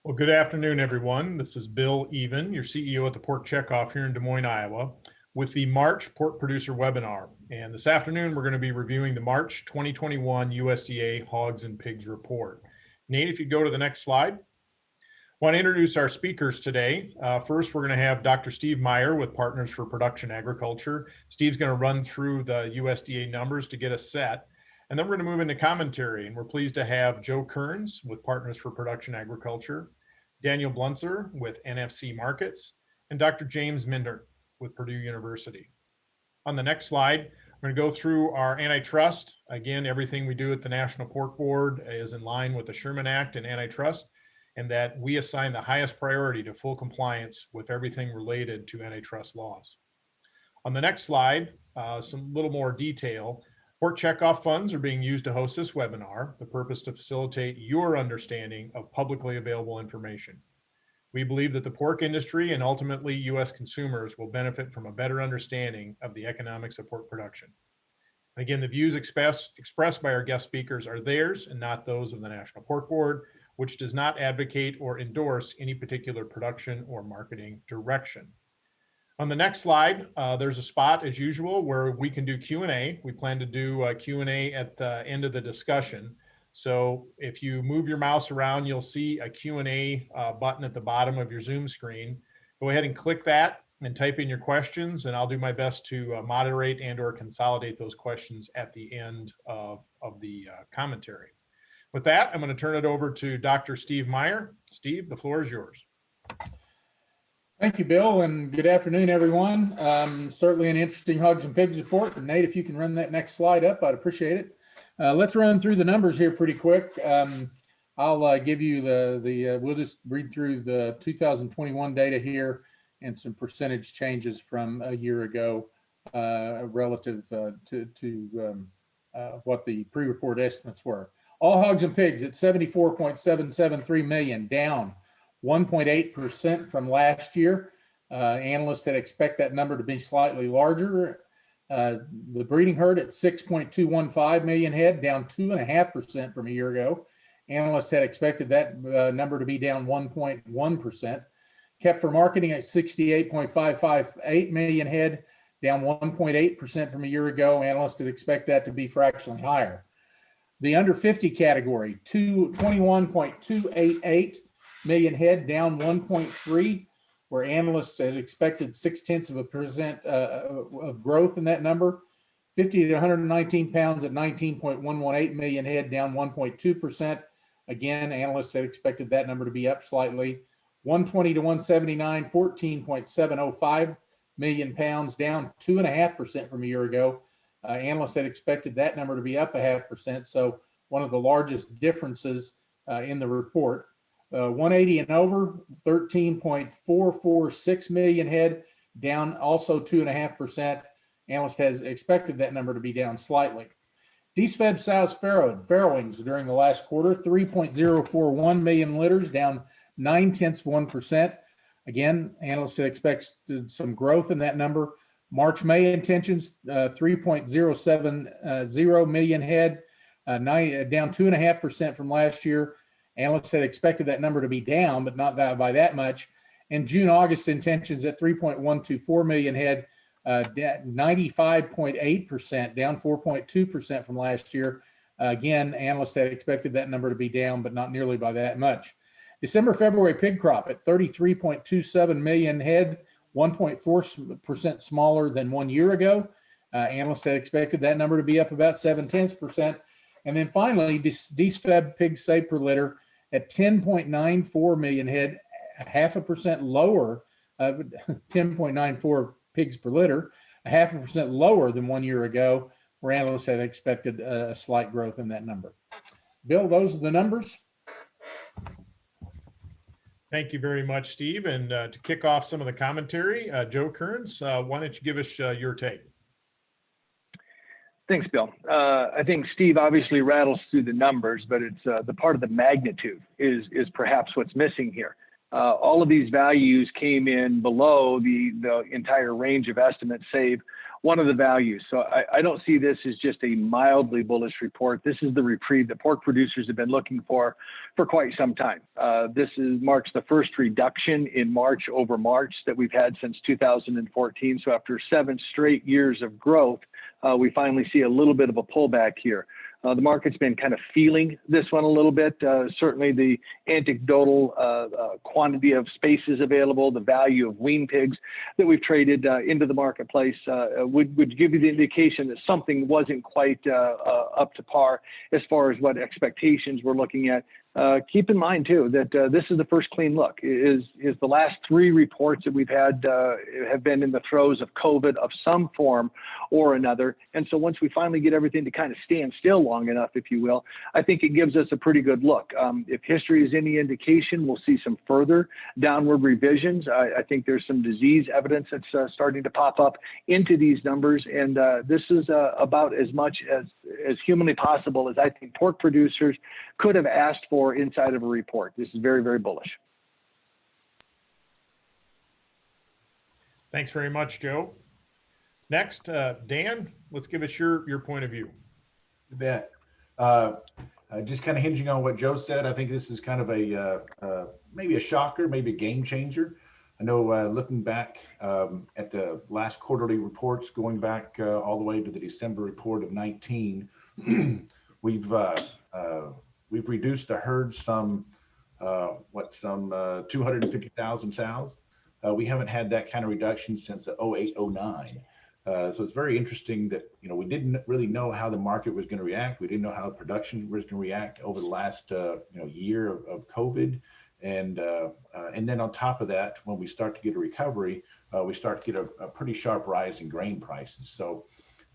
Well, good afternoon, everyone. This is Bill Even, your CEO at the Pork Checkoff here in Des Moines, Iowa, with the March Pork Producer Webinar. And this afternoon, we're going to be reviewing the March 2021 USDA Hogs and Pigs Report. Nate, if you go to the next slide. I want to introduce our speakers today. First, we're going to have Dr. Steve Meyer with Partners for Production Agriculture. Steve's going to run through the USDA numbers to get us set. And then we're going to move into commentary, and we're pleased to have Joe Kerns with Partners for Production Agriculture, Daniel Bluntzer with NFC Markets, and Dr. James Mintert with Purdue University. On the next slide, we're going to go through our antitrust. Again, everything we do at the National Pork Board is in line with the Sherman Act and antitrust, and that we assign the highest priority to full compliance with everything related to antitrust laws. On the next slide, some little more detail. Pork Checkoff funds are being used to host this webinar, the purpose to facilitate your understanding of publicly available information. We believe that the pork industry and ultimately U.S. consumers will benefit from a better understanding of the economics of pork production. Again, the views expressed by our guest speakers are theirs and not those of the National Pork Board, which does not advocate or endorse any particular production or marketing direction. On the next slide, there's a spot, as usual, where we can do Q&A. We plan to do Q&A at the end of the discussion. So if you move your mouse around, you'll see a Q&A button at the bottom of your Zoom screen. Go ahead and click that and type in your questions, and I'll do my best to moderate and or consolidate those questions at the end of the commentary. With that, I'm going to turn it over to Dr. Steve Meyer. Steve, the floor is yours. Thank you, Bill, and good afternoon, everyone. Certainly an interesting Hogs and Pigs report. And Nate, if you can run that next slide up, I'd appreciate it. Let's run through the numbers here pretty quick. I'll give you we'll just read through the 2021 data here and some percentage changes from a year ago relative to what the pre-report estimates were. All hogs and pigs at 74.773 million, down 1.8% from last year. Analysts had expect that number to be slightly larger. The breeding herd at 6.215 million head, down 2.5% from a year ago. Analysts had expected that number to be down 1.1%. Kept for marketing at 68.558 million head, down 1.8% from a year ago. Analysts had expect that to be fractionally higher. The under 50 category, 21.288 million head, down 1.3, where analysts had expected 0.6% of growth in that number. 50 to 119 pounds at 19.118 million head, down 1.2%. Again, analysts had expected that number to be up slightly. 120 to 179, 14.705 million pounds, down 2.5% from a year ago. Analysts had expected that number to be up 0.5%, so one of the largest differences in the report. 180 and over, 13.446 million head, down also 2.5%. Analyst has expected that number to be down slightly. Desfed sows farrowings during the last quarter, 3.041 million litters, down 0.9%. Again, analysts had expected some growth in that number. March-May intentions, 3.070 million head, down 2.5% from last year. Analysts had expected that number to be down, but not by that much. And June-August intentions at 3.124 million head, 95.8%, down 4.2% from last year. Again, analysts had expected that number to be down, but not nearly by that much. December-February pig crop at 33.27 million head, 1.4% smaller than 1 year ago. Analysts had expected that number to be up about 0.7%. And then finally, desfed pigs saved per litter at 10.94 million head, 0.5% lower, 10.94 pigs per litter, 0.5% lower than 1 year ago, where analysts had expected a slight growth in that number. Bill, those are the numbers. Thank you very much, Steve. And to kick off some of the commentary, Joe Kerns, why don't you give us your take? Thanks, Bill. I think Steve obviously rattles through the numbers, but it's the part of the magnitude is perhaps what's missing here. All of these values came in below the entire range of estimates, save one of the values. So I don't see this as just a mildly bullish report. This is the reprieve that pork producers have been looking for quite some time. This marks the first reduction in March over March that we've had since 2014. So after 7 straight years of growth, we finally see a little bit of a pullback here. The market's been kind of feeling this one a little bit. Certainly the anecdotal quantity of spaces available, the value of wean pigs that we've traded into the marketplace would give you the indication that something wasn't quite up to par as far as what expectations we're looking at. Keep in mind too that this is the first clean look. Is the last 3 reports that we've had have been in the throes of COVID of some form or another. And so once we finally get everything to kind of stand still long enough, if you will, I think it gives us a pretty good look. If history is any indication, we'll see some further downward revisions. I think there's some disease evidence that's starting to pop up into these numbers, and this is about as much as humanly possible as I think pork producers could have asked for inside of a report. This is very, very bullish. Thanks very much, Joe. Next, Dan, let's give us your point of view. You bet. Just kind of hinging on what Joe said, I think this is kind of a maybe a shocker, maybe a game changer. I know looking back at the last quarterly reports, going back all the way to the December report of 19, we've reduced the herd some 250,000 sows. We haven't had that kind of reduction since the 08-09. So it's very interesting that, we didn't really know how the market was going to react. We didn't know how production was going to react over the last year of COVID. And then on top of that, when we start to get a recovery, we start to get a pretty sharp rise in grain prices. So,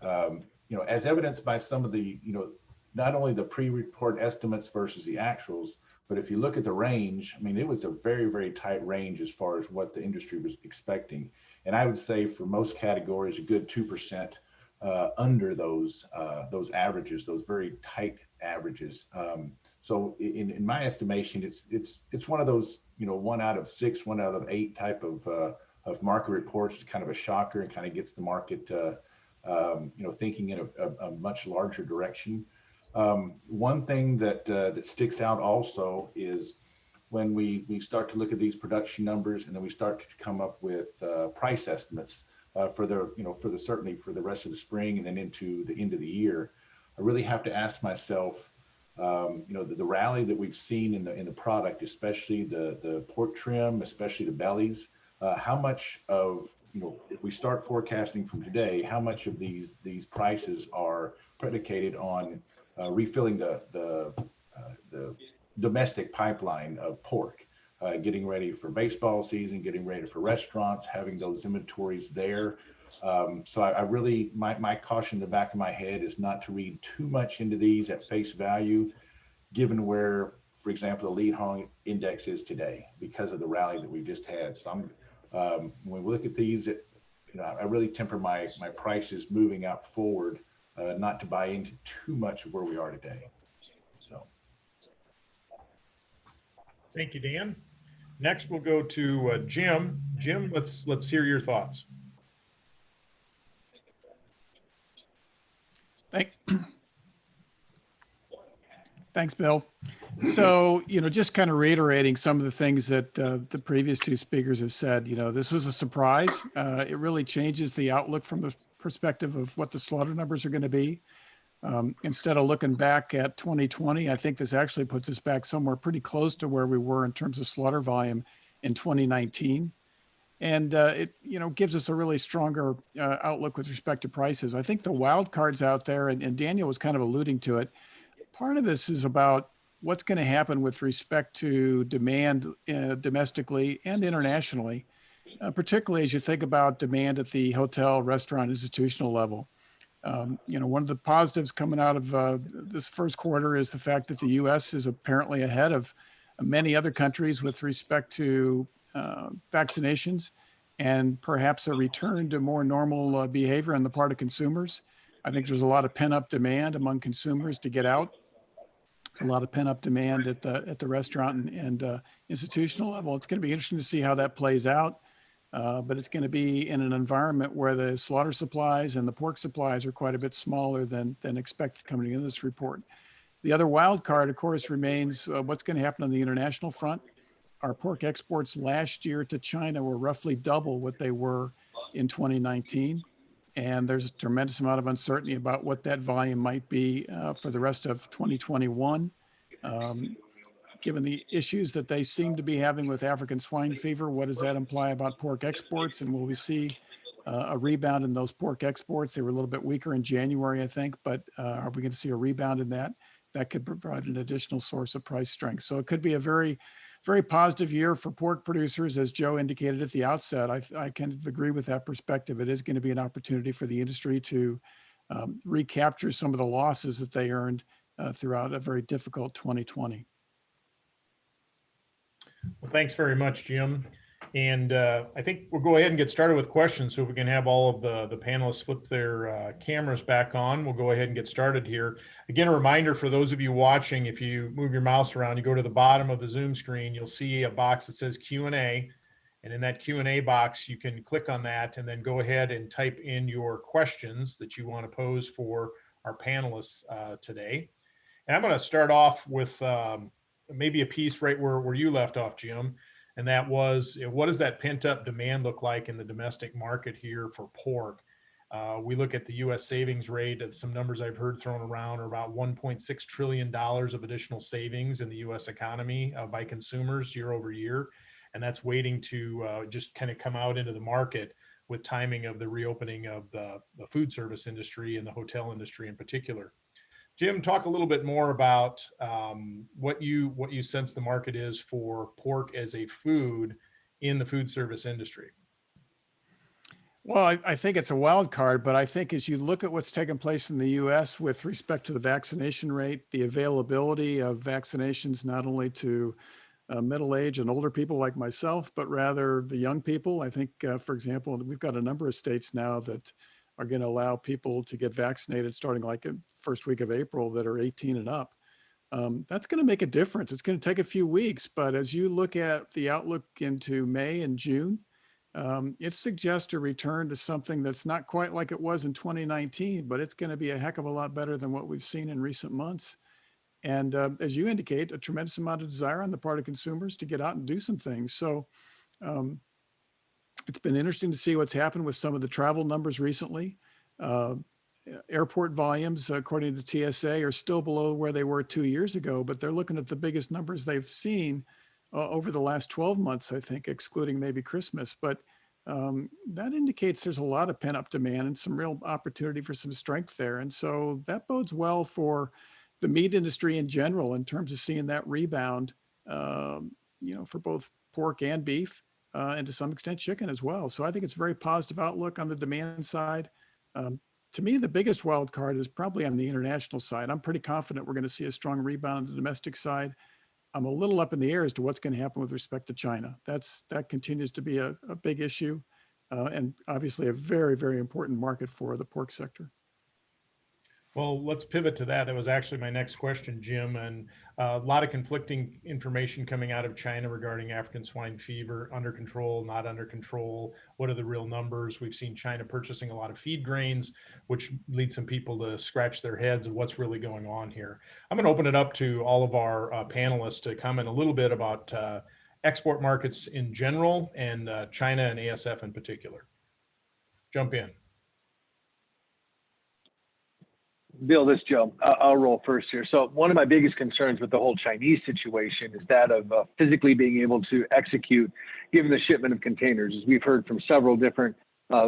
as evidenced by some of the, not only the pre-report estimates versus the actuals, but if you look at the range, I mean, it was a very, very tight range as far as what the industry was expecting. And I would say for most categories, a good 2% under those averages, those very tight averages. So in my estimation, it's one of those, 1 out of 6, 1 out of 8 type of market reports, kind of a shocker, and kind of gets the market, thinking in a much larger direction. One thing that sticks out also is when we start to look at these production numbers, and then we start to come up with price estimates certainly for the rest of the spring and then into the end of the year. I really have to ask myself, the rally that we've seen in the product, especially the pork trim, especially the bellies, how much of, if we start forecasting from today, how much of these prices are predicated on refilling the domestic pipeline of pork, getting ready for baseball season, getting ready for restaurants, having those inventories there. So I really, my caution in the back of my head is not to read too much into these at face value, given where, for example, the lead hog index is today because of the rally that we just had. So when we look at these, I really temper my prices moving out forward, not to buy into too much of where we are today. So. Thank you, Dan. Next, we'll go to Jim. Jim, let's hear your thoughts. Thanks, Bill. So, just kind of reiterating some of the things that the previous 2 speakers have said, this was a surprise. It really changes the outlook from the perspective of what the slaughter numbers are going to be. Instead of looking back at 2020, I think this actually puts us back somewhere pretty close to where we were in terms of slaughter volume in 2019. And it, gives us a really stronger outlook with respect to prices. I think the wild cards out there, and Daniel was kind of alluding to it, part of this is about what's going to happen with respect to demand domestically and internationally, particularly as you think about demand at the hotel, restaurant, institutional level. One of the positives coming out of this first quarter is the fact that the U.S. is apparently ahead of many other countries with respect to vaccinations and perhaps a return to more normal behavior on the part of consumers. I think there's a lot of pent-up demand among consumers to get out. a lot of pent-up demand at the restaurant and institutional level. It's going to be interesting to see how that plays out. But it's going to be in an environment where the slaughter supplies and the pork supplies are quite a bit smaller than expected coming into this report. The other wild card, of course, remains what's going to happen on the international front. Our pork exports last year to China were roughly double what they were in 2019. And there's a tremendous amount of uncertainty about what that volume might be for the rest of 2021. Given the issues that they seem to be having with African swine fever, what does that imply about pork exports? And will we see a rebound in those pork exports? They were a little bit weaker in January, I think, but are we going to see a rebound in that? That could provide an additional source of price strength. So it could be a very, very positive year for pork producers, as Joe indicated at the outset. I can agree with that perspective. It is going to be an opportunity for the industry to recapture some of the losses that they earned throughout a very difficult 2020. Well, thanks very much, Jim. And I think we'll go ahead and get started with questions. So if we can have all of the panelists flip their cameras back on, we'll go ahead and get started here. Again, a reminder for those of you watching, if you move your mouse around, you go to the bottom of the Zoom screen, you'll see a box that says Q&A. And in that Q&A box, you can click on that and then go ahead and type in your questions that you want to pose for our panelists today. And I'm going to start off with maybe a piece right where you left off, Jim. And that was, what does that pent up demand look like in the domestic market here for pork? We look at the U.S. savings rate, some numbers I've heard thrown around are about $1.6 trillion of additional savings in the U.S. economy by consumers year over year. And that's waiting to just kind of come out into the market with timing of the reopening of the food service industry and the hotel industry in particular. Jim, talk a little bit more about what you sense the market is for pork as a food in the food service industry. Well, I think it's a wild card, but I think as you look at what's taken place in the U.S. with respect to the vaccination rate, the availability of vaccinations, not only to middle-aged and older people like myself, but rather the young people. I think, for example, we've got a number of states now that are going to allow people to get vaccinated starting like the first week of April that are 18 and up. That's going to make a difference. It's going to take a few weeks, but as you look at the outlook into May and June, it suggests a return to something that's not quite like it was in 2019, but it's going to be a heck of a lot better than what we've seen in recent months. And as you indicate, a tremendous amount of desire on the part of consumers to get out and do some things. So it's been interesting to see what's happened with some of the travel numbers recently. Airport volumes, according to TSA, are still below where they were 2 years ago, but they're looking at the biggest numbers they've seen over the last 12 months, I think, excluding maybe Christmas. But that indicates there's a lot of pent-up demand and some real opportunity for some strength there. And so that bodes well for the meat industry in general in terms of seeing that rebound, for both pork and beef. And to some extent chicken as well. So I think it's a very positive outlook on the demand side. To me, the biggest wild card is probably on the international side. I'm pretty confident we're going to see a strong rebound on the domestic side. I'm a little up in the air as to what's going to happen with respect to China. That continues to be a big issue and obviously a very, very important market for the pork sector. Well, let's pivot to that. That was actually my next question, Jim. And a lot of conflicting information coming out of China regarding African swine fever, under control, not under control. What are the real numbers? We've seen China purchasing a lot of feed grains, which leads some people to scratch their heads of what's really going on here. I'm going to open it up to all of our panelists to comment a little bit about export markets in general and China and ASF in particular. Jump in. Bill, this is Joe. I'll roll first here. So one of my biggest concerns with the whole Chinese situation is that of physically being able to execute, given the shipment of containers. As we've heard from several different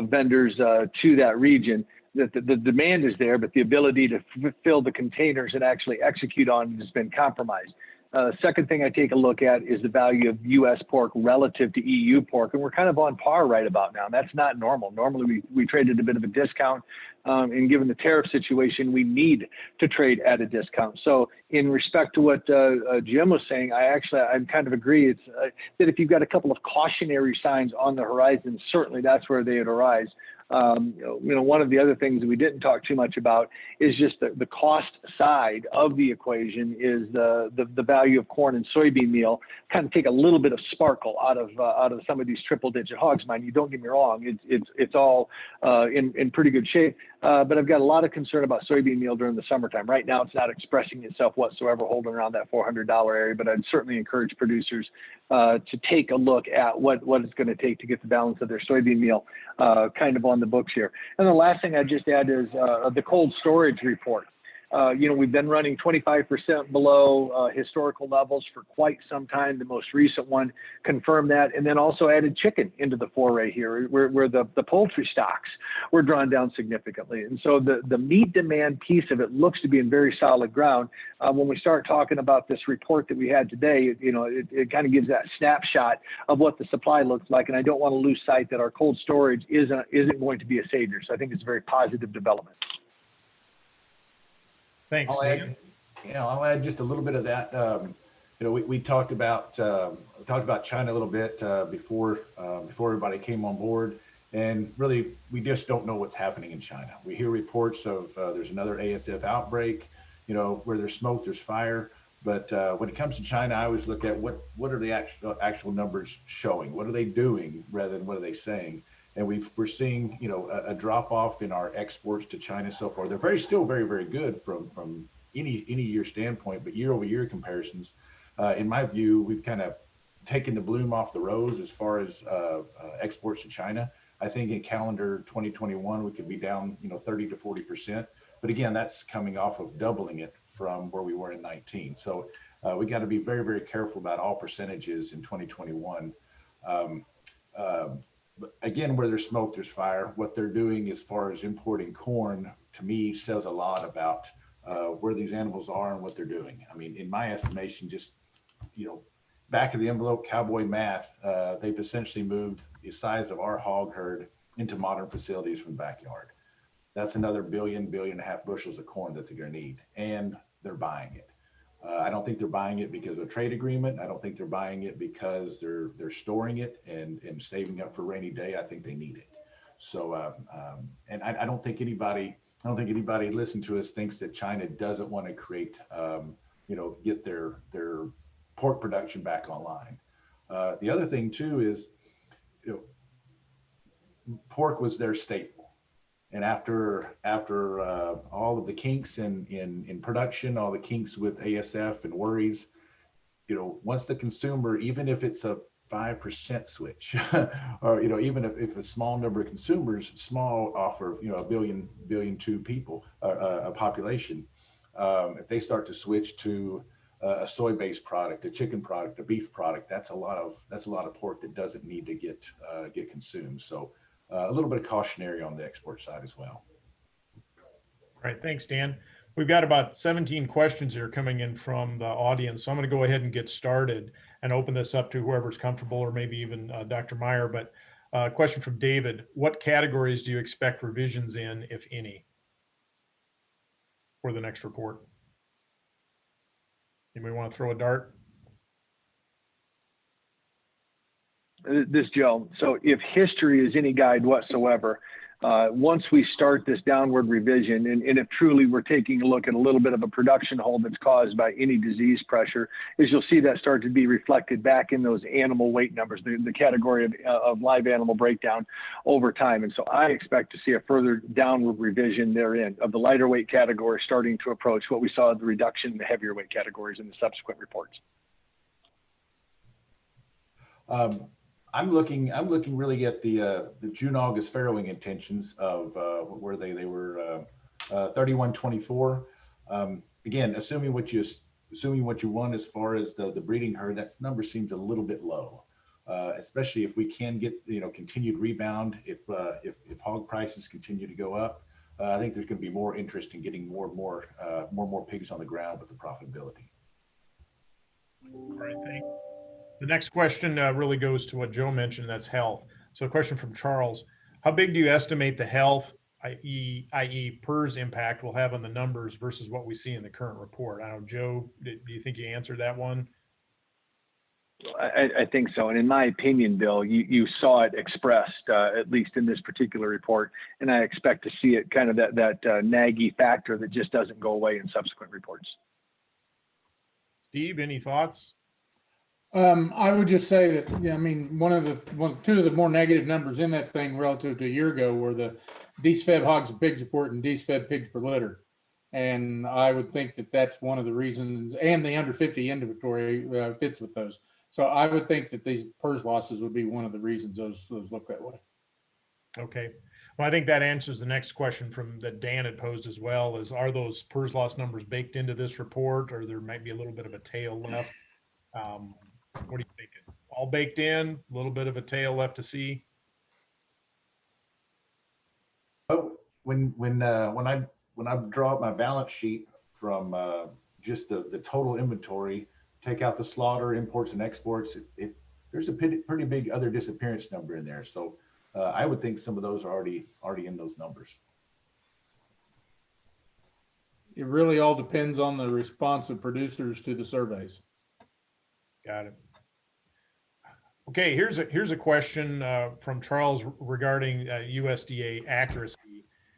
vendors to that region, that the demand is there, but the ability to fill the containers and actually execute on it has been compromised. Second thing I take a look at is the value of U.S. pork relative to EU pork, and we're kind of on par right about now. And that's not normal. Normally, we traded a bit of a discount, and given the tariff situation, we need to trade at a discount. So, in respect to what Jim was saying, I kind of agree. It's that if you've got a couple of cautionary signs on the horizon, certainly that's where they would arise. One of the other things that we didn't talk too much about is just the cost side of the equation is the value of corn and soybean meal. Kind of take a little bit of sparkle out of some of these triple-digit hogs. Mind you, don't get me wrong, it's all in pretty good shape. But I've got a lot of concern about soybean meal during the summertime. Right now, it's not expressing itself whatsoever, holding around that $400 area. But I'd certainly encourage producers to take a look at what it's going to take to get the balance of their soybean meal kind of on the books here. And the last thing I'd just add is the cold storage report. We've been running 25% below historical levels for quite some time. The most recent one confirmed that, and then also added chicken into the foray here, where the poultry stocks were drawn down significantly. And so the meat demand piece of it looks to be in very solid ground. When we start talking about this report that we had today, it kind of gives that snapshot of what the supply looks like. And I don't want to lose sight that our cold storage isn't going to be a savior. So I think it's a very positive development. Thanks, Dan. I'll add just a little bit of that. We talked about China a little bit before everybody came on board, and really we just don't know what's happening in China. We hear reports of there's another ASF outbreak. Where there's smoke, there's fire. But when it comes to China, I always look at what are the actual numbers showing? What are they doing rather than what are they saying? And we're seeing, a drop off in our exports to China so far. They're still very, very good from any year standpoint, but year over year comparisons, in my view, we've kind of taken the bloom off the rose as far as exports to China. I think in calendar 2021 we could be down, 30 to 40%. But again, that's coming off of doubling it from where we were in 19. So we got to be very, very careful about all percentages in 2021. But again, where there's smoke, there's fire. What they're doing as far as importing corn, to me, says a lot about where these animals are and what they're doing. I mean, in my estimation, just, back of the envelope cowboy math, they've essentially moved the size of our hog herd into modern facilities from the backyard. That's another billion and a half bushels of corn that they're going to need, and they're buying it. I don't think they're buying it because of a trade agreement. I don't think they're buying it because they're storing it and saving up for rainy day. I think they need it. So, and I don't think anybody listening to us thinks that China doesn't want to create, get their pork production back online. The other thing too is, pork was their staple. And after all of the kinks in production, all the kinks with ASF and worries, once the consumer, even if it's a 5% switch, or even if a small number of consumers, small offer, a billion two people, a population, if they start to switch to a soy-based product, a chicken product, a beef product, that's a lot of pork that doesn't need to get consumed. So. A little bit of cautionary on the export side as well. All right, thanks, Dan. We've got about 17 questions here coming in from the audience. So I'm going to go ahead and get started and open this up to whoever's comfortable, or maybe even Dr. Meyer. But question from David: what categories do you expect revisions in, if any, for the next report? Anybody want to throw a dart? This Joe. So if history is any guide whatsoever, once we start this downward revision, and if truly we're taking a look at a little bit of a production hold that's caused by any disease pressure, is you'll see that start to be reflected back in those animal weight numbers, the category of live animal breakdown over time. And so I expect to see a further downward revision therein of the lighter weight category starting to approach what we saw the reduction in the heavier weight categories in the subsequent reports. I'm looking really at the June-August farrowing intentions of where they were 31-24. Again, assuming what you want as far as the breeding herd, that number seems a little bit low, especially if we can get continued rebound. If hog prices continue to go up, I think there's going to be more interest in getting more and more pigs on the ground with the profitability. All right, thanks. The next question really goes to what Joe mentioned, that's health. So a question from Charles: how big do you estimate the health, i.e. PRRS impact, will have on the numbers versus what we see in the current report? I don't know, Joe, do you think you answered that one? I think so. And in my opinion, Bill, you saw it expressed, at least in this particular report. And I expect to see it kind of that naggy factor that just doesn't go away in subsequent reports. Steve, any thoughts? I would just say that, I mean, two of the more negative numbers in that thing relative to a year ago were the DSFEB hogs and pigs report and DSFEB pigs per litter. And I would think that that's one of the reasons, and the under 50 inventory fits with those. So I would think that these PRRS losses would be one of the reasons those look that way. Okay. Well, I think that answers the next question that Dan had posed as well, is are those PRRS loss numbers baked into this report, or there might be a little bit of a tail left? What are you thinking? All baked in, a little bit of a tail left to see? Oh, when I draw up my balance sheet from just the total inventory, take out the slaughter, imports and exports, there's a pretty big other disappearance number in there. So I would think some of those are already in those numbers. It really all depends on the response of producers to the surveys. Got it. Okay, here's a question from Charles regarding USDA accuracy.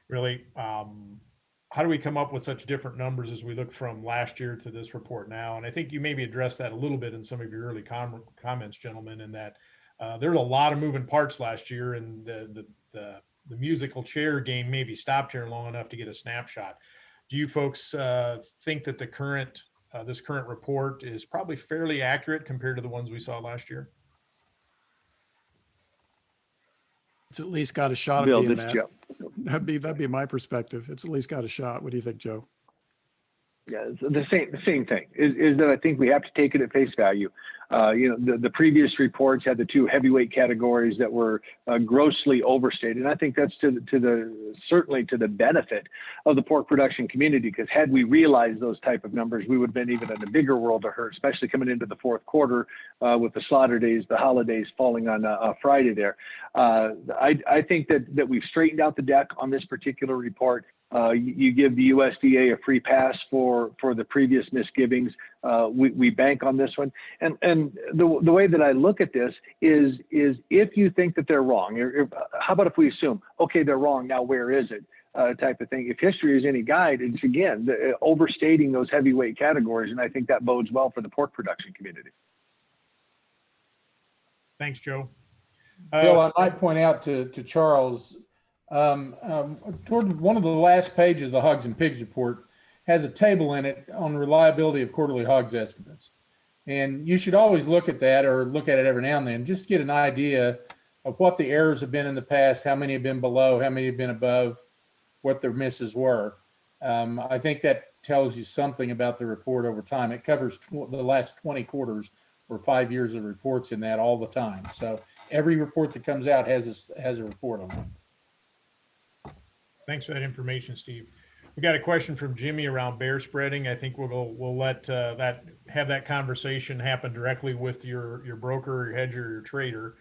Really, how do we come up with such different numbers as we look from last year to this report now? And I think you maybe addressed that a little bit in some of your early comments, gentlemen, in that there's a lot of moving parts last year, and the musical chair game maybe stopped here long enough to get a snapshot. Do you folks think that this current report is probably fairly accurate compared to the ones we saw last year? It's at least got a shot Bill, of being this that. Joe. That'd be my perspective. It's at least got a shot. What do you think, Joe? Yeah, it's the same thing is that I think we have to take it at face value. The previous reports had the two heavyweight categories that were grossly overstated. And I think that's certainly to the benefit of the pork production community, because had we realized those type of numbers, we would have been even in a bigger world of hurt, especially coming into the fourth quarter with the slaughter days, the holidays falling on a Friday there. I think that we've straightened out the deck on this particular report. You give the USDA a free pass for the previous misgivings. We bank on this one. And the way that I look at this is if you think that they're wrong, how about if we assume, okay, they're wrong, now where is it? Type of thing. If history is any guide, it's again, overstating those heavyweight categories. And I think that bodes well for the pork production community. Thanks, Joe. Bill, I might point out to Charles, toward one of the last pages of the Hogs and Pigs report has a table in it on reliability of quarterly hogs estimates. And you should always look at that, or look at it every now and then, just to get an idea of what the errors have been in the past, how many have been below, how many have been above, what their misses were. I think that tells you something about the report over time. It covers the last 20 quarters or 5 years of reports in that all the time. So every report that comes out has a report on it. Thanks for that information, Steve. We got a question from Jimmy around bear spreading. I think we'll let have that conversation happen directly with your broker, your hedger, your trader.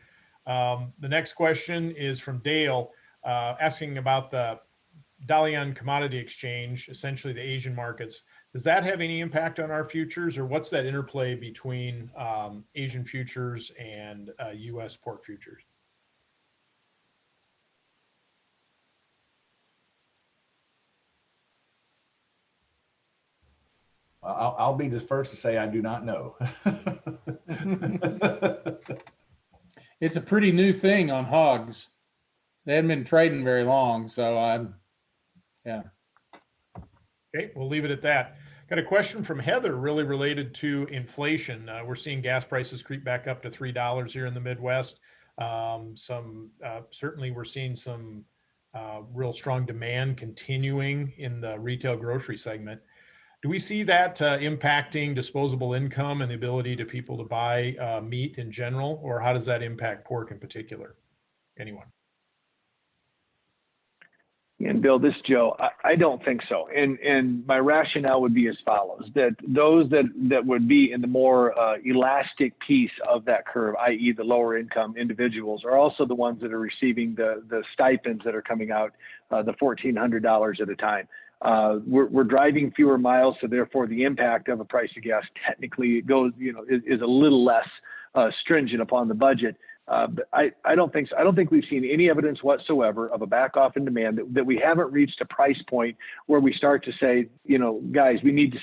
The next question is from Dale, asking about the Dalian Commodity Exchange, essentially the Asian markets. Does that have any impact on our futures, or what's that interplay between Asian futures and U.S. pork futures? I'll be the first to say I do not know. It's a pretty new thing on hogs. They haven't been trading very long, so yeah. Okay, we'll leave it at that. Got a question from Heather, really related to inflation. We're seeing gas prices creep back up to $3 here in the Midwest. Certainly we're seeing some real strong demand continuing in the retail grocery segment. Do we see that impacting disposable income and the ability to people to buy meat in general, or how does that impact pork in particular? Anyone? And Bill, this is Joe. I don't think so. And my rationale would be as follows: that those that would be in the more elastic piece of that curve, i.e. the lower income individuals, are also the ones that are receiving the stipends that are coming out, the $1,400 at a time. We're driving fewer miles, so therefore the impact of a price of gas technically goes, is a little less stringent upon the budget. But I don't think so. I don't think we've seen any evidence whatsoever of a back off in demand, that we haven't reached a price point where we start to say, guys, we need to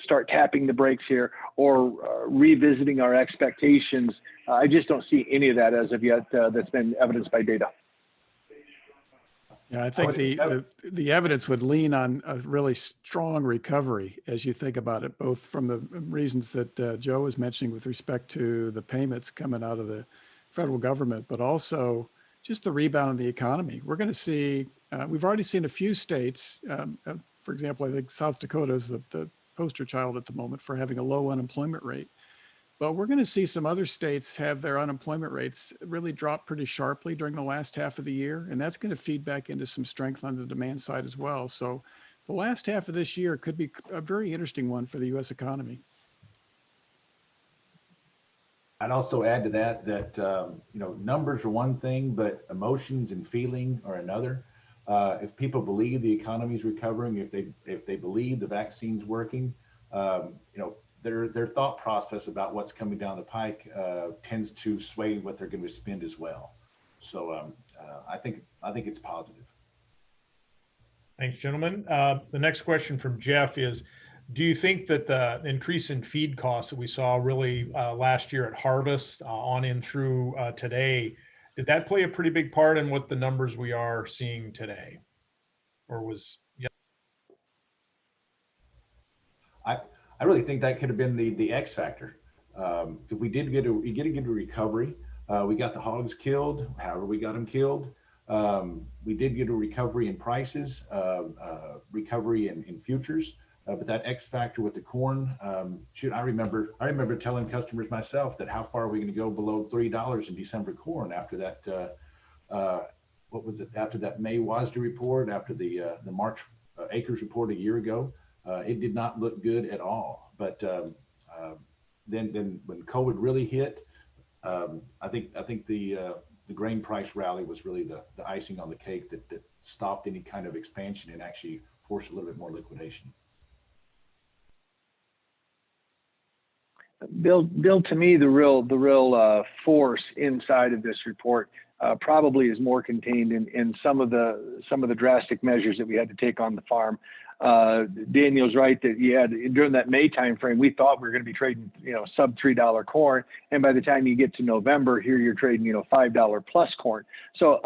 start tapping the brakes here, or revisiting our expectations. I just don't see any of that as of yet that's been evidenced by data. Yeah, I think the evidence would lean on a really strong recovery as you think about it, both from the reasons that Joe was mentioning with respect to the payments coming out of the federal government, but also just the rebound in the economy. We're going to see, we've already seen a few states, for example, I think South Dakota is the poster child at the moment for having a low unemployment rate. But we're going to see some other states have their unemployment rates really drop pretty sharply during the last half of the year. And that's going to feed back into some strength on the demand side as well. So the last half of this year could be a very interesting one for the U.S. economy. I'd also add to that, numbers are one thing, but emotions and feeling are another. If people believe the economy is recovering, if they believe the vaccine's working, their thought process about what's coming down the pike tends to sway what they're going to spend as well. So I think it's positive. Thanks, gentlemen. The next question from Jeff is, do you think that the increase in feed costs that we saw really last year at harvest on in through today, did that play a pretty big part in what the numbers we are seeing today? Or was, yeah. I really think that could have been the X factor. If we did get a recovery, we got the hogs killed, however we got them killed. We did get a recovery in prices, recovery in futures, but that X factor with the corn, I remember telling customers myself that how far are we going to go below $3 in December corn after that, what was it, after that May WASDE report, after the March acres report a year ago. It did not look good at all. But then when COVID really hit, I think the grain price rally was really the icing on the cake that stopped any kind of expansion and actually forced a little bit more liquidation. Bill, to me, the real force inside of this report probably is more contained in some of the drastic measures that we had to take on the farm. Daniel's right that during that May timeframe, we thought we were going to be trading, sub $3 corn. And by the time you get to November, here you're trading, $5 plus corn. So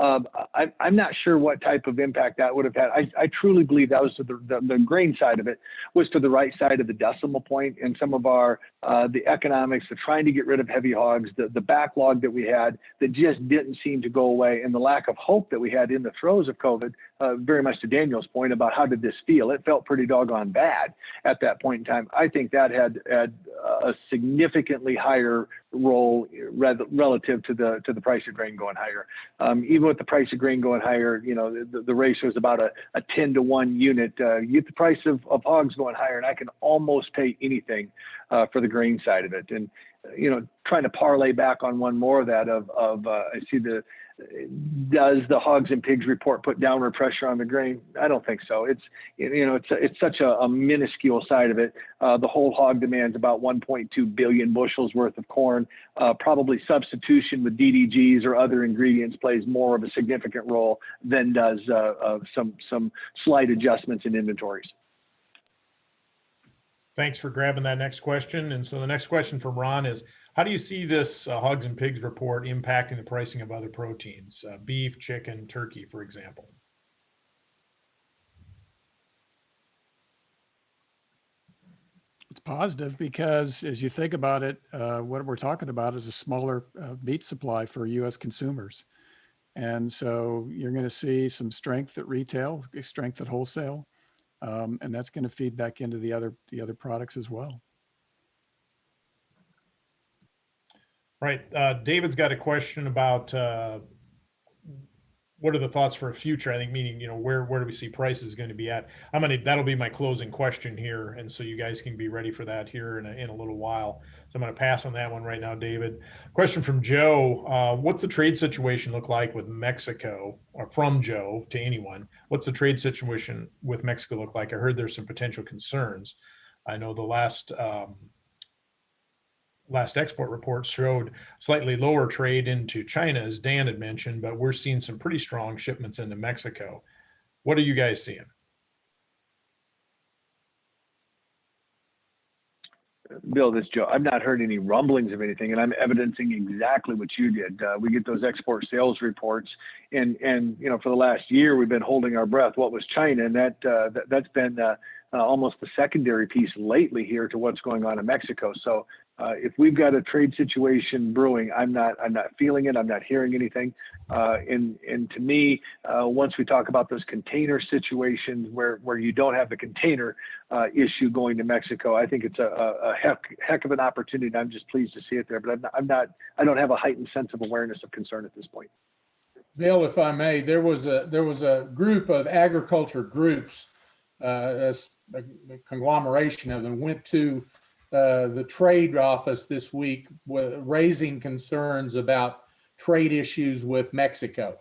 I'm not sure what type of impact that would have had. I truly believe that was to the grain side of it was to the right side of the decimal point, and some of our the economics of trying to get rid of heavy hogs, the backlog that we had that just didn't seem to go away, and the lack of hope that we had in the throes of COVID. Very much to Daniel's point about how did this feel? It felt pretty doggone bad at that point in time. I think that had a significantly higher role relative to the price of grain going higher. Even with the price of grain going higher, the ratio is about a 10-to-1 unit. You get the price of hogs going higher, and I can almost pay anything for the grain side of it. And trying to parlay back on one more of that I see does the hogs and pigs report put downward pressure on the grain? I don't think so. It's such a minuscule side of it. The whole hog demand is about 1.2 billion bushels worth of corn. Probably substitution with DDGs or other ingredients plays more of a significant role than does some slight adjustments in inventories. Thanks for grabbing that next question. And so the next question from Ron is, how do you see this hogs and pigs report impacting the pricing of other proteins, beef, chicken, turkey, for example? It's positive because as you think about it, what we're talking about is a smaller meat supply for U.S. consumers. And so you're going to see some strength at retail, strength at wholesale, and that's going to feed back into the other products as well. Right. David's got a question about what are the thoughts for a future? I think meaning, where do we see prices going to be at? That'll be my closing question here. And so you guys can be ready for that here in a little while. So I'm going to pass on that one right now, David. Question from Joe. What's the trade situation look like with Mexico, or from Joe to anyone? What's the trade situation with Mexico look like? I heard there's some potential concerns. I know the last last export reports showed slightly lower trade into China, as Dan had mentioned, but we're seeing some pretty strong shipments into Mexico. What are you guys seeing? Bill, this is Joe. I've not heard any rumblings of anything, and I'm evidencing exactly what you did. We get those export sales reports, and for the last year we've been holding our breath. What was China, and that's been almost the secondary piece lately here to what's going on in Mexico. So if we've got a trade situation brewing, I'm not feeling it. I'm not hearing anything. And to me, once we talk about those container situations where you don't have the container issue going to Mexico, I think it's a heck of an opportunity. And I'm just pleased to see it there. But I don't have a heightened sense of awareness of concern at this point. Bill, if I may, there was a group of agriculture groups, a conglomeration of them, went to the trade office this week raising concerns about trade issues with Mexico.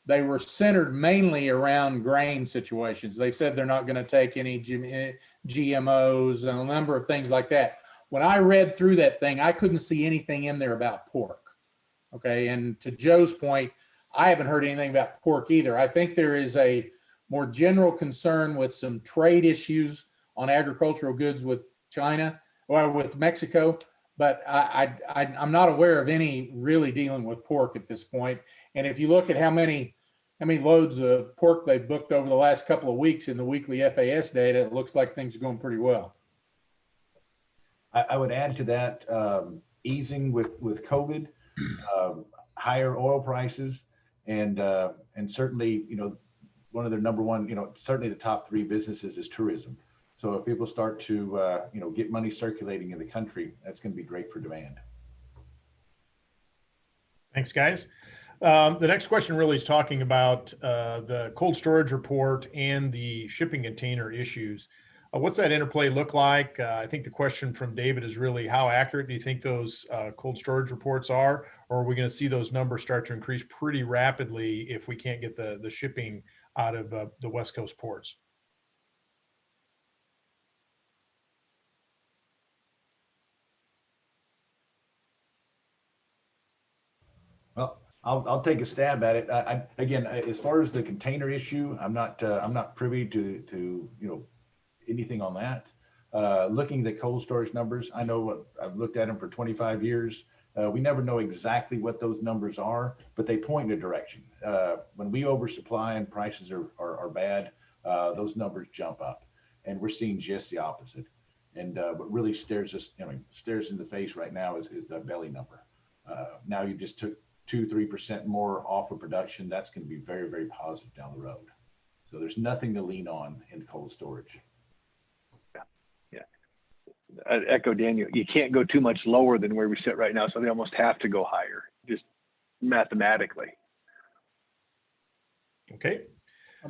They were centered mainly around grain situations. They said they're not going to take any GMOs and a number of things like that. When I read through that thing, I couldn't see anything in there about pork. Okay. And to Joe's point, I haven't heard anything about pork either. I think there is a more general concern with some trade issues on agricultural goods with China or with Mexico, but I'm not aware of any really dealing with pork at this point. And if you look at how many loads of pork they've booked over the last couple of weeks in the weekly FAS data, it looks like things are going pretty well. I would add to that, easing with COVID, higher oil prices, and certainly, one of their number one, certainly the top three businesses is tourism. So if people start to, get money circulating in the country, that's going to be great for demand. Thanks, guys. The next question really is talking about the cold storage report and the shipping container issues. What's that interplay look like? I think the question from David is really how accurate do you think those cold storage reports are? Or are we going to see those numbers start to increase pretty rapidly if we can't get the shipping out of the West Coast ports? Well, I'll take a stab at it. Again, as far as the container issue, I'm not privy to anything on that. Looking at the cold storage numbers, I know what I've looked at them for 25 years. We never know exactly what those numbers are, but they point in a direction. When we oversupply and prices are bad, those numbers jump up, and we're seeing just the opposite. And what really stares in the face right now is the belly number. Now you just took 2-3% more off of production. That's going to be very, very positive down the road. So there's nothing to lean on in cold storage. I echo Daniel. You can't go too much lower than where we sit right now, so they almost have to go higher, just mathematically. Okay.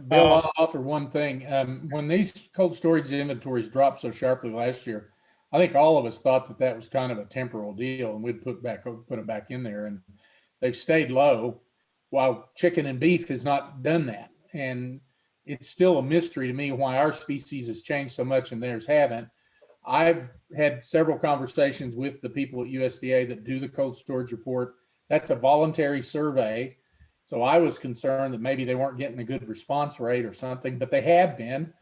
Bill, I'll offer one thing. When these cold storage inventories dropped so sharply last year, I think all of us thought that was kind of a temporal deal, and we'd put them back in there, and they've stayed low, while chicken and beef has not done that. And it's still a mystery to me why our species has changed so much and theirs haven't. I've had several conversations with the people at USDA that do the cold storage report. That's a voluntary survey. So I was concerned that maybe they weren't getting a good response rate or something, but they have been.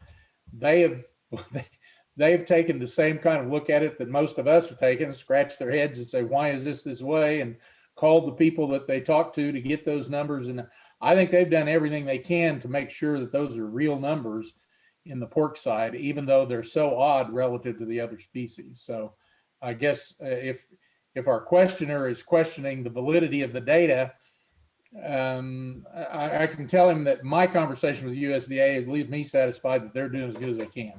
They have taken the same kind of look at it that most of us have taken, and scratched their heads and say, why is this way? And called the people that they talked to get those numbers. And I think they've done everything they can to make sure that those are real numbers in the pork side, even though they're so odd relative to the other species. So I guess if our questioner is questioning the validity of the data, I can tell him that my conversation with USDA leaves me satisfied that they're doing as good as they can.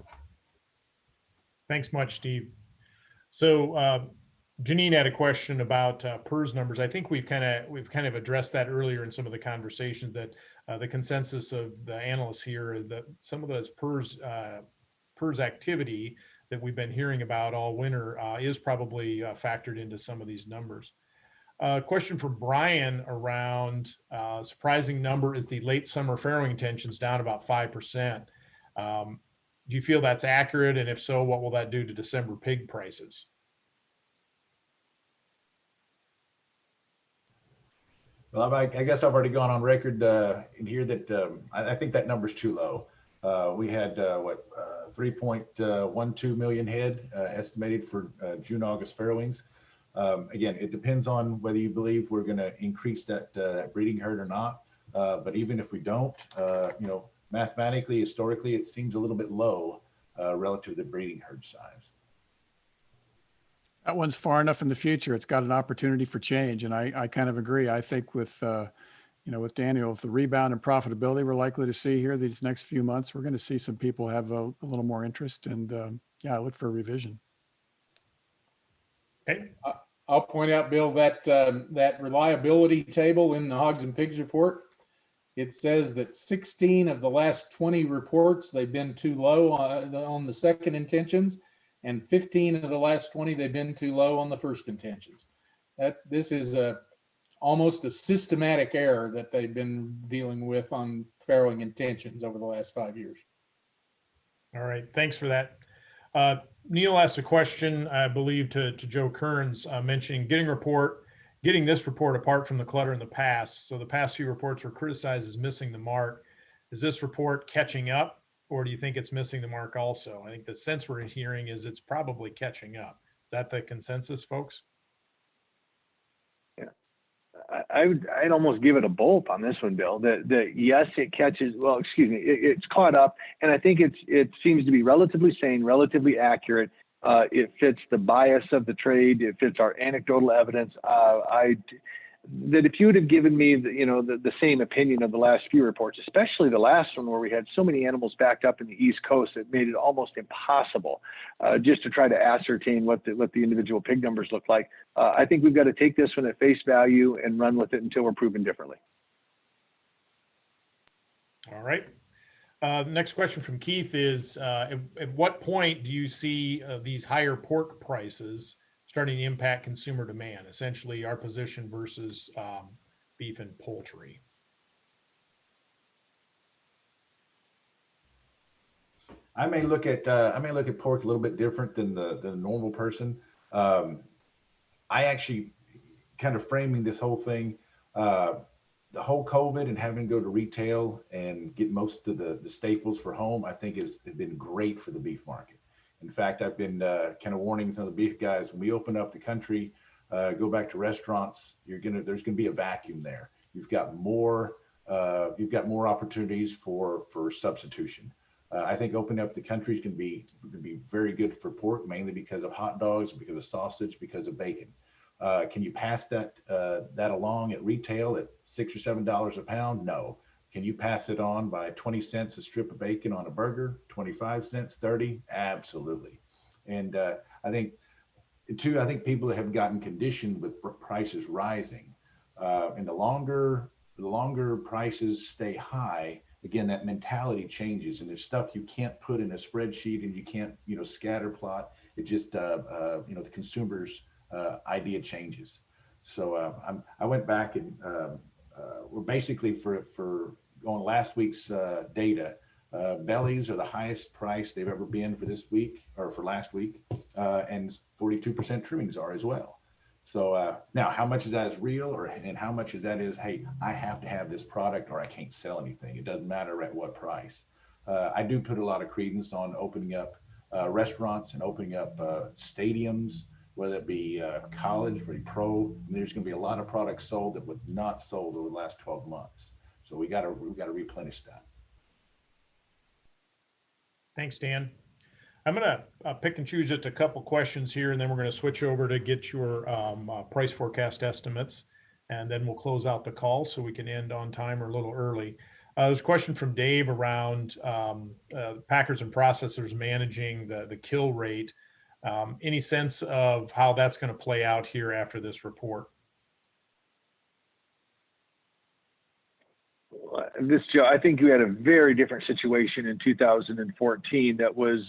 Thanks much, Steve. So Janine had a question about PRRS numbers. I think we've kind of addressed that earlier in some of the conversations, that the consensus of the analysts here is that some of those PRRS activity that we've been hearing about all winter is probably factored into some of these numbers. Question from Brian around surprising number is the late summer farrowing intentions down about 5%. Do you feel that's accurate? And if so, what will that do to December pig prices? Well, I guess I've already gone on record in here that I think that number's too low. We had 3.12 million head estimated for June, August farrowings. Again, it depends on whether you believe we're going to increase that breeding herd or not. But even if we don't, mathematically, historically, it seems a little bit low relative to the breeding herd size. That one's far enough in the future. It's got an opportunity for change. And I kind of agree. I think with Daniel, with the rebound in profitability we're likely to see here these next few months, we're going to see some people have a little more interest. And I look for a revision. Okay. I'll point out, Bill, that that reliability table in the Hogs and Pigs report, it says that 16 of the last 20 reports, they've been too low on the second intentions, and 15 of the last 20, they've been too low on the first intentions. This is almost a systematic error that they've been dealing with on farrowing intentions over the last 5 years. All right. Thanks for that. Neil asked a question, I believe, to Joe Kerns, mentioning getting this report apart from the clutter in the past. So the past few reports were criticized as missing the mark. Is this report catching up, or do you think it's missing the mark also? I think the sense we're hearing is it's probably catching up. Is that the consensus, folks? Yeah, I'd almost give it a both on this one, Bill. That yes, it catches. Well, excuse me, it's caught up, and I think it seems to be relatively sane, relatively accurate. It fits the bias of the trade. It fits our anecdotal evidence. That if you would have given me the same opinion of the last few reports, especially the last one where we had so many animals backed up in the East Coast, it made it almost impossible just to try to ascertain what the individual pig numbers look like. I think we've got to take this one at face value and run with it until we're proven differently. All right. Next question from Keith is, at what point do you see these higher pork prices starting to impact consumer demand, essentially our position versus beef and poultry? I may look at pork a little bit different than the normal person. I actually kind of framing this whole thing, the whole COVID and having to go to retail and get most of the staples for home, I think has been great for the beef market. In fact, I've been kind of warning some of the beef guys, when we open up the country, go back to restaurants, there's gonna be a vacuum there. You've got more opportunities for substitution. I think opening up the country is gonna be very good for pork, mainly because of hot dogs, because of sausage, because of bacon. Can you pass that along at retail at $6 or $7 a pound? No. Can you pass it on by 20 cents a strip of bacon on a burger, 25 cents, 30? Absolutely. And I think people have gotten conditioned with prices rising. And the longer prices stay high, again, that mentality changes, and there's stuff you can't put in a spreadsheet and you can't, scatter plot. It just, the consumer's idea changes. So I went back and we're basically for going last week's data, bellies are the highest price they've ever been for this week or for last week, and 42% trimmings are as well. So now how much of that is real and how much of that is, hey, I have to have this product or I can't sell anything. It doesn't matter at what price. I do put a lot of credence on opening up restaurants and opening up stadiums, whether it be college, whether it be pro. There's going to be a lot of products sold that was not sold over the last 12 months. So we got to replenish that. Thanks, Dan. I'm going to pick and choose just a couple questions here, and then we're going to switch over to get your price forecast estimates, and then we'll close out the call so we can end on time or a little early. There's a question from Dave around packers and processors managing the kill rate. Any sense of how that's going to play out here after this report? Joe, I think we had a very different situation in 2014 that was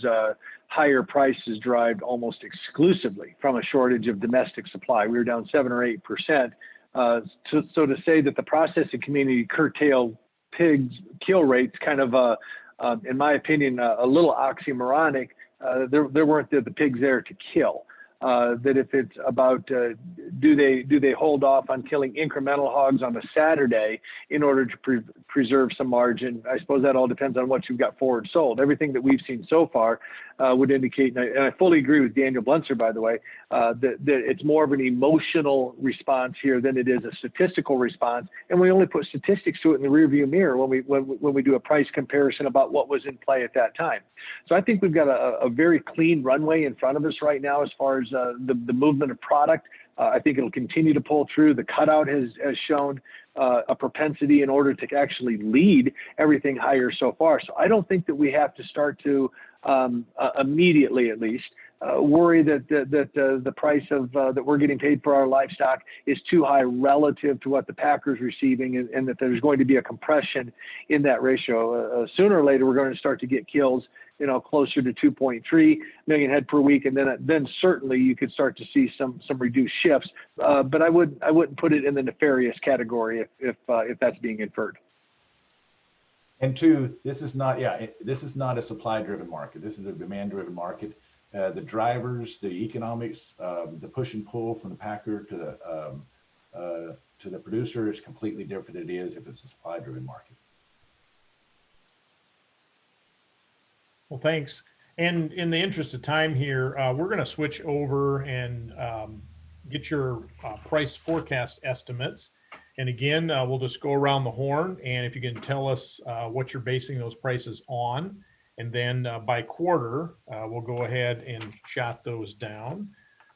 higher prices derived almost exclusively from a shortage of domestic supply. We were down 7 or 8%. So to say that the processing community curtailed pigs kill rates kind of, in my opinion, a little oxymoronic. There weren't the pigs there to kill. that if it's about do they hold off on killing incremental hogs on a Saturday in order to preserve some margin. I suppose that all depends on what you've got forward sold. Everything that we've seen so far would indicate, and I fully agree with Daniel Bluntzer, by the way, that it's more of an emotional response here than it is a statistical response, and we only put statistics to it in the rearview mirror when we do a price comparison about what was in play at that time. So I think we've got a very clean runway in front of us right now as far as the movement of product. I think it'll continue to pull through. The cutout has shown a propensity in order to actually lead everything higher so far. So I don't think that we have to start to immediately, at least, worry that the price of that we're getting paid for our livestock is too high relative to what the packer's receiving, and that there's going to be a compression in that ratio. Sooner or later, we're going to start to get kills, closer to 2.3 million head per week, and then certainly you could start to see some reduced shifts. But I wouldn't put it in the nefarious category if that's being inferred. And two, this is not a supply-driven market. This is a demand-driven market. The drivers, the economics, the push and pull from the packer to the producer is completely different than it is if it's a supply-driven market. Well, thanks. And in the interest of time here, we're going to switch over and get your price forecast estimates. And again, we'll just go around the horn, and if you can tell us what you're basing those prices on, and then by quarter, we'll go ahead and jot those down.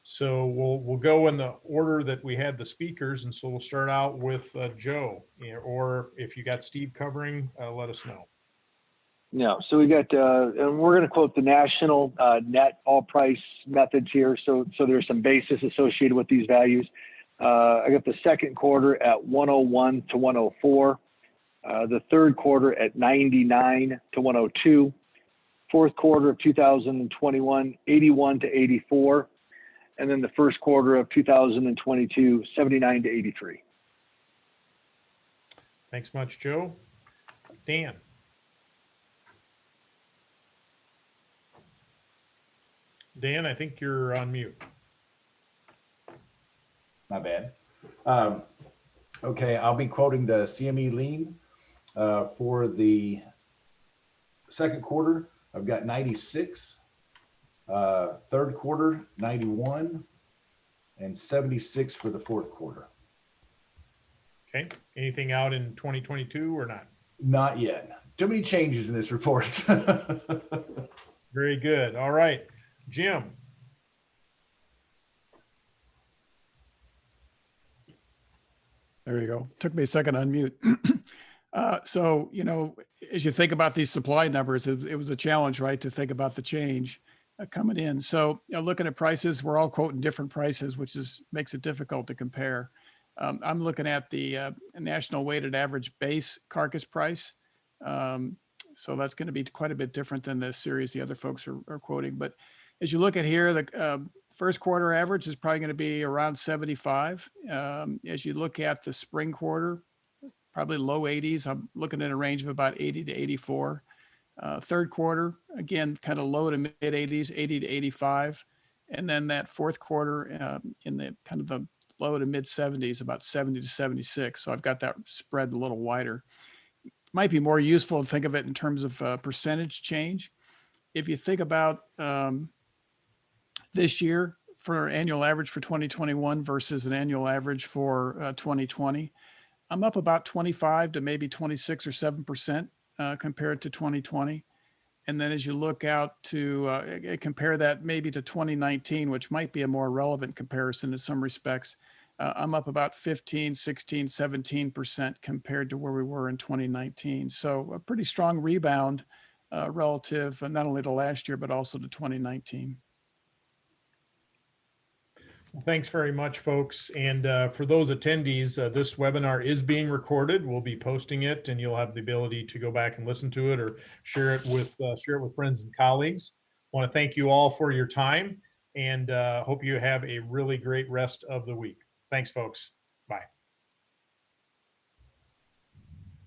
So we'll go in the order that we had the speakers, and so we'll start out with Joe, or if you got Steve covering, let us know. No, so we got, and we're going to quote the national net all price methods here. So there's some basis associated with these values. I got the second quarter at 101 to 104, the third quarter at 99 to 102, fourth quarter of 2021, 81 to 84, and then the first quarter of 2022, 79 to 83. Thanks much, Joe. Dan. Dan, I think you're on mute. My bad. Okay, I'll be quoting the CME lean for the second quarter. I've got 96, third quarter 91, and 76 for the fourth quarter. Okay, anything out in 2022 or not? Not yet. Too many changes in this report. Very good. All right, Jim. There you go. Took me a second to unmute. So, as you think about these supply numbers, it was a challenge, right, to think about the change coming in. So, looking at prices, we're all quoting different prices, which makes it difficult to compare. I'm looking at the national weighted average base carcass price. So that's going to be quite a bit different than the series the other folks are quoting. But as you look at here, the first quarter average is probably going to be around 75. As you look at the spring quarter, probably low 80s. I'm looking at a range of about 80 to 84. Third quarter, again, kind of low to mid 80s, 80 to 85. And then that fourth quarter in the kind of the low to mid 70s, about 70 to 76. So I've got that spread a little wider. Might be more useful to think of it in terms of percentage change. If you think about this year for annual average for 2021 versus an annual average for 2020, I'm up about 25 to maybe 26 or 7% compared to 2020. And then as you look out to compare that maybe to 2019, which might be a more relevant comparison in some respects, I'm up about 15, 16, 17% compared to where we were in 2019. So a pretty strong rebound relative not only to last year, but also to 2019. Thanks very much, folks. And for those attendees, this webinar is being recorded. We'll be posting it, and you'll have the ability to go back and listen to it or share it with friends and colleagues. I want to thank you all for your time, and hope you have a really great rest of the week. Thanks, folks. Bye.